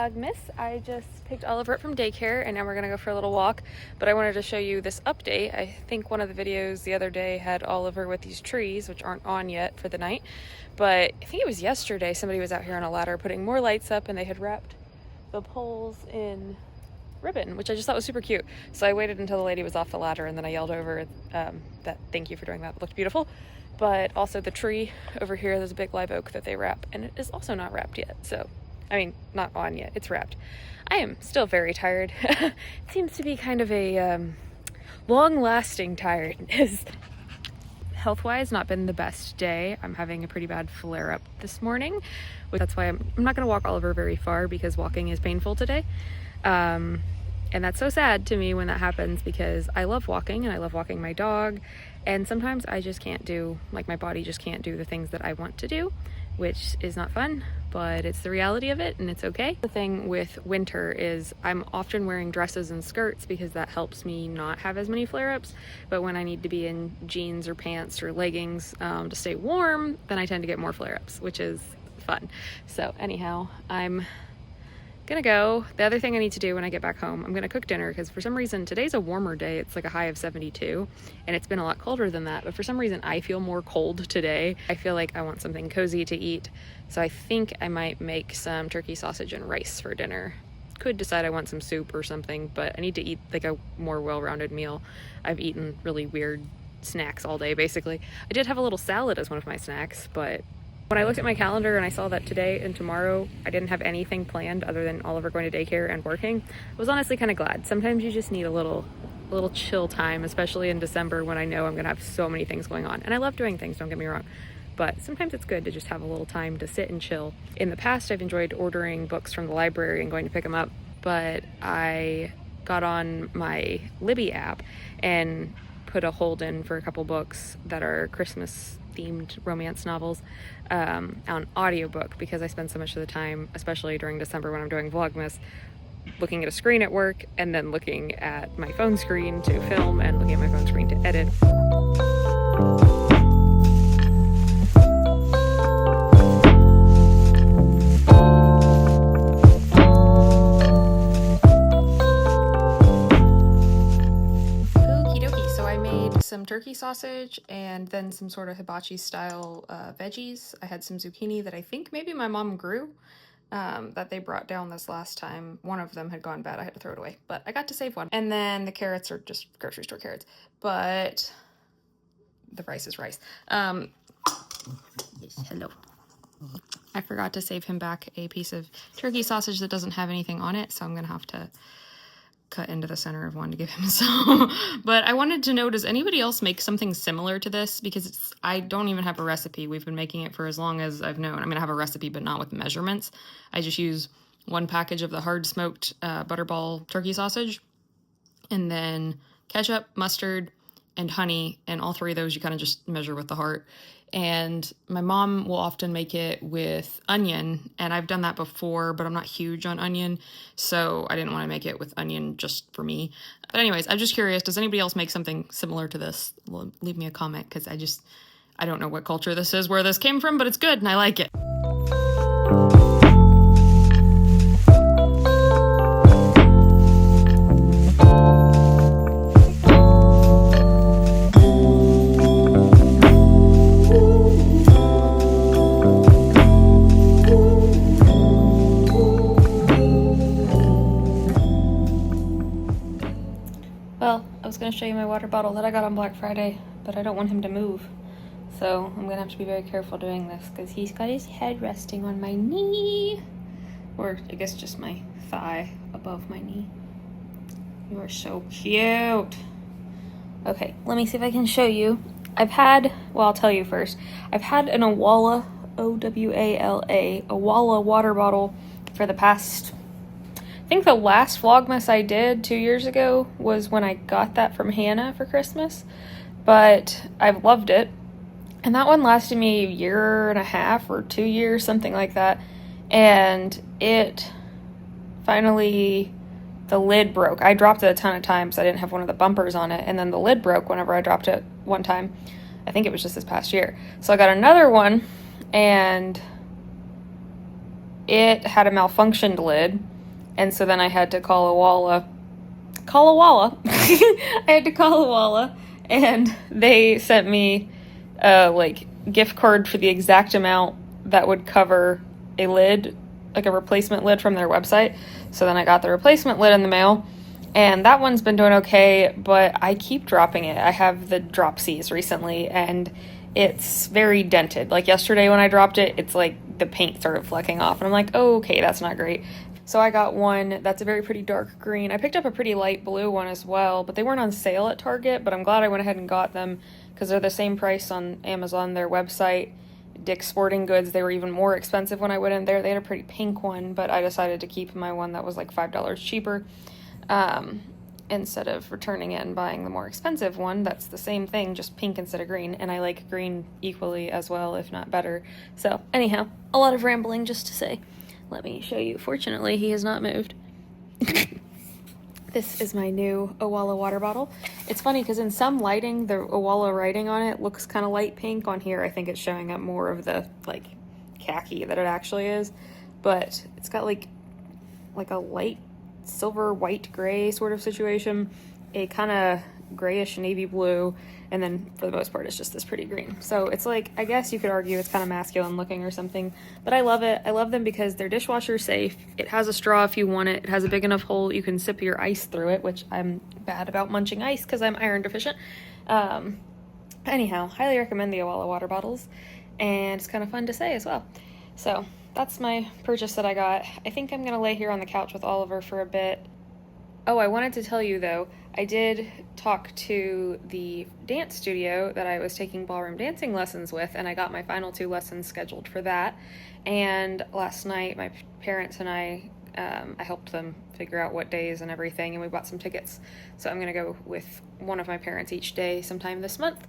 Vlogmas. I just picked Oliver up from daycare and now we're gonna go for a little walk, but I wanted to show you this update. I think one of the videos the other day had Oliver with these trees, which aren't on yet for the night, but I think it was yesterday somebody was out here on a ladder putting more lights up and they had wrapped the poles in ribbon, which I just thought was super cute. So I waited until the lady was off the ladder and then I yelled over that thank you for doing that. It looked beautiful. But also the tree over here, there's a big live oak that they wrap and it is also not wrapped yet. So, I mean, not on yet, it's wrapped. I am still very tired. It seems to be kind of a long-lasting tiredness. Health-wise, not been the best day. I'm having a pretty bad flare-up this morning. That's why I'm not gonna walk Oliver very far because walking is painful today. And that's so sad to me when that happens because I love walking and I love walking my dog. And sometimes I just can't do, like my body just can't do the things that I want to do, which is not fun, but it's the reality of it and it's okay. The thing with winter is I'm often wearing dresses and skirts because that helps me not have as many flare-ups. But when I need to be in jeans or pants or leggings to stay warm, then I tend to get more flare-ups, which is fun. So anyhow, I'm gonna go. The other thing I need to do when I get back home, I'm gonna cook dinner because for some reason today's a warmer day. It's like a high of 72 and it's been a lot colder than that, but for some reason I feel more cold today. I feel like I want something cozy to eat, so I think I might make some turkey sausage and rice for dinner. Could decide I want some soup or something, but I need to eat like a more well-rounded meal. I've eaten really weird snacks all day basically. I did have a little salad as one of my snacks, but when I looked at my calendar and I saw that today and tomorrow I didn't have anything planned other than Oliver going to daycare and working, I was honestly kind of glad. Sometimes you just need a little chill time, especially in December when I know I'm gonna have so many things going on. And I love doing things, don't get me wrong, but sometimes it's good to just have a little time to sit and chill. In the past, I've enjoyed ordering books from the library and going to pick them up, but I got on my Libby app and put a hold in for a couple books that are Christmas themed romance novels on audiobook because I spend so much of the time, especially during December when I'm doing Vlogmas, looking at a screen at work and then looking at my phone screen to film and looking at my phone screen to edit. Some turkey sausage and then some sort of hibachi style veggies. I had some zucchini that I think maybe my mom grew that they brought down this last time. One of them had gone bad. I had to throw it away, but I got to save one. And then the carrots are just grocery store carrots, but the rice is rice. Yes, hello. I forgot to save him back a piece of turkey sausage that doesn't have anything on it, so I'm gonna have to cut into the center of one to give him some. But I wanted to know, does anybody else make something similar to this? Because I don't even have a recipe. We've been making it for as long as I've known. I'm gonna have a recipe, but not with measurements. I just use one package of the hard smoked butterball turkey sausage, and then ketchup, mustard, and honey, and all three of those you kind of just measure with the heart. And my mom will often make it with onion, and I've done that before, but I'm not huge on onion, so I didn't want to make it with onion just for me. But anyways, I'm just curious, does anybody else make something similar to this? Leave me a comment, because I don't know what culture this is, where this came from, but it's good, and I like it. Well, I was going to show you my water bottle that I got on Black Friday, but I don't want him to move. So I'm going to have to be very careful doing this because he's got his head resting on my knee. Or I guess just my thigh above my knee. You are so cute. Okay, let me see if I can show you. I'll tell you first. I've had an Owala, O-W-A-L-A, Owala water bottle for the past... I think the last Vlogmas I did 2 years ago was when I got that from Hannah for Christmas, but I've loved it. And that one lasted me a year and a half or 2 years, something like that. And it finally, the lid broke. I dropped it a ton of times. I didn't have one of the bumpers on it. And then the lid broke whenever I dropped it one time. I think it was just this past year. So I got another one and it had a malfunctioned lid. And so then I had to call a Walla. I had to call a Walla, and they sent me a like gift card for the exact amount that would cover a lid, like a replacement lid from their website. So then I got the replacement lid in the mail, and that one's been doing okay, but I keep dropping it. I have the dropsies recently, and it's very dented. Like yesterday when I dropped it, it's like the paint started flecking off, and I'm like, oh, okay, that's not great. So I got one that's a very pretty dark green. I picked up a pretty light blue one as well, but they weren't on sale at Target, but I'm glad I went ahead and got them because they're the same price on Amazon, their website. Dick's Sporting Goods, they were even more expensive when I went in there. They had a pretty pink one, but I decided to keep my one that was like $5 cheaper instead of returning it and buying the more expensive one. That's the same thing, just pink instead of green, and I like green equally as well, if not better. So anyhow, a lot of rambling just to say. Let me show you. Fortunately, he has not moved. This is my new Owala water bottle. It's funny because in some lighting, the Owala writing on it looks kind of light pink. On here, I think it's showing up more of the like khaki that it actually is. But it's got like a light silver, white, gray sort of situation. A kind of grayish navy blue, and then for the most part it's just this pretty green. So it's like, I guess you could argue it's kind of masculine looking or something, but I love it. I love them because they're dishwasher safe. It has a straw if you want it. It has a big enough hole you can sip your ice through it, which I'm bad about munching ice because I'm iron deficient. Anyhow, highly recommend the Owala water bottles, and it's kind of fun to say as well. So that's my purchase that I got. I think I'm gonna lay here on the couch with Oliver for a bit. Oh, I wanted to tell you though, I did talk to the dance studio that I was taking ballroom dancing lessons with, and I got my final 2 lessons scheduled for that. And last night, my parents and I helped them figure out what days and everything, and we bought some tickets. So I'm gonna go with one of my parents each day sometime this month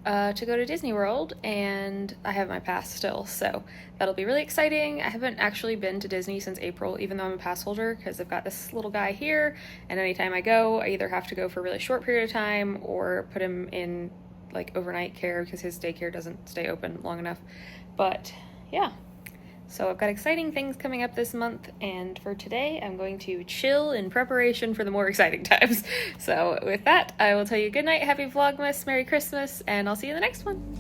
to go to Disney World, and I have my pass still, so that'll be really exciting. I haven't actually been to Disney since April, even though I'm a pass holder, because I've got this little guy here, and anytime I go, I either have to go for a really short period of time or put him in like overnight care because his daycare doesn't stay open long enough. But yeah, so I've got exciting things coming up this month, and for today I'm going to chill in preparation for the more exciting times. So with that, I will tell you good night, happy Vlogmas, Merry Christmas, and I'll see you in the next one.